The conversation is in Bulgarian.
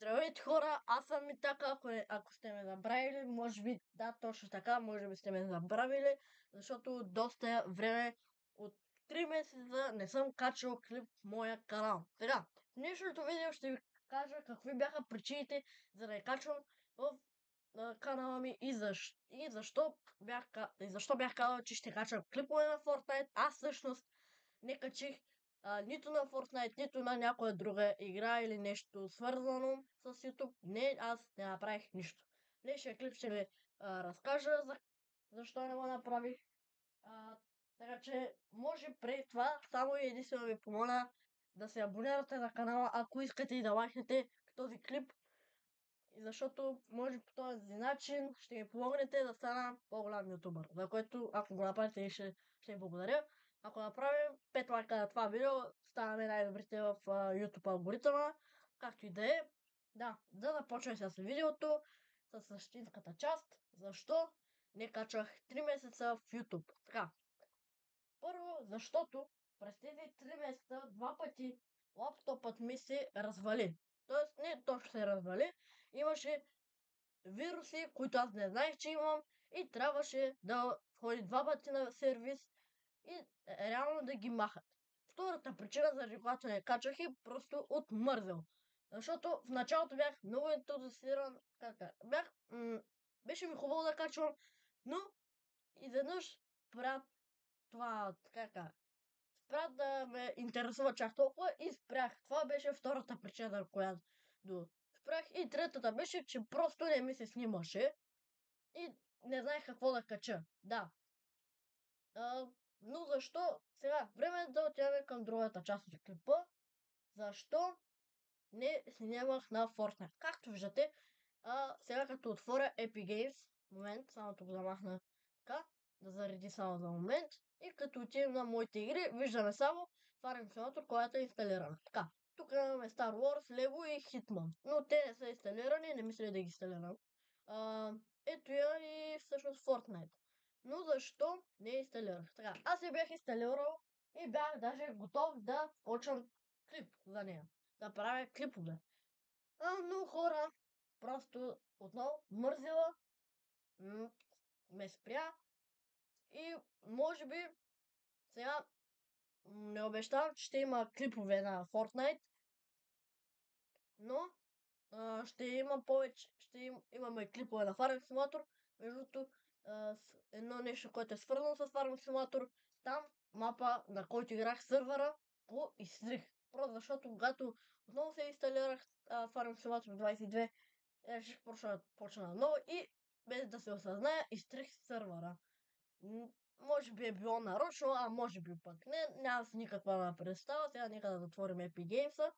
Здравейте хора, аз съм и така, ако сте ме забравили, може би, да, точно така, може би сте ме забравили, защото доста време от 3 месеца не съм качал клип в моя канал. Сега, в днешното видео ще ви кажа какви бяха причините за да не качвам в канала ми и защо бях казал, че ще качвам клипове на Fortnite. Аз всъщност не качих нито на Fortnite, нито на някоя друга игра или нещо свързано с YouTube. Не, аз не направих нищо. Днешния клип ще ви разкажа защо не го направих. Така че, може преди това, само и единствено ви помоля да се абонирате на канала, ако искате и да лайкнете този клип. И защото, може по този начин ще ми помогнете да стана по-голям ютубър. За което, ако го направите, ще ви благодаря. Ако направим 5 лайка на това видео, ставаме най-добрите в YouTube алгоритъма. Както и да е. Да, да започваме с видеото, с същинската част. Защо не качвах 3 месеца в YouTube? Така. Първо, защото през тези 3 месеца 2 пъти лаптопът ми се развали. Тоест, не точно се развали. Имаше вируси, които аз не знаех, че имам и трябваше да ходи 2 пъти на сервис и реално да ги махат. Втората причина, заради която не качвах е просто отмързел. Защото в началото бях много ентузиазиран. Беше ми хубаво да качвам, но изведнъж спря това, спря да ме интересува чак толкова и спрях. Това беше втората причина, за която спрях. И третата беше, че просто не ми се снимаше и не знаех какво да кача. Да. Но защо? Сега, време е да отидем към другата част от клипа. Защо не снимах на Fortnite? Както виждате, сега като отворя Epic Games, момент, само тук да махна така, да зареди само за момент, и като отидем на моите игри, виждаме само Farming Simulator, която е инсталирана. Така, тук имаме Star Wars, Lego и Hitman, но те не са инсталирани, не мисля да ги инсталирам. Ето я и всъщност Fortnite. Но защо не инсталирах? Така, аз я бях инсталирал и бях даже готов да почвам клип за нея. Да правя клипове. Но хора, просто отново мързела, ме спря и може би сега не обещавам, че ще има клипове на Fortnite, но ще има повече, имаме клипове на Farming Simulator, между другото едно нещо, което е свързано с Farming Simulator, там мапа, на който играх сървъра, го изтрих. Просто защото когато отново се инсталирах Farming Simulator 22, реших почна наново и без да се осъзная, изтрих сървъра. Може би е било нарочно, а може би пък не. Нямам никаква представа. Сега нека да затворим Epic Games.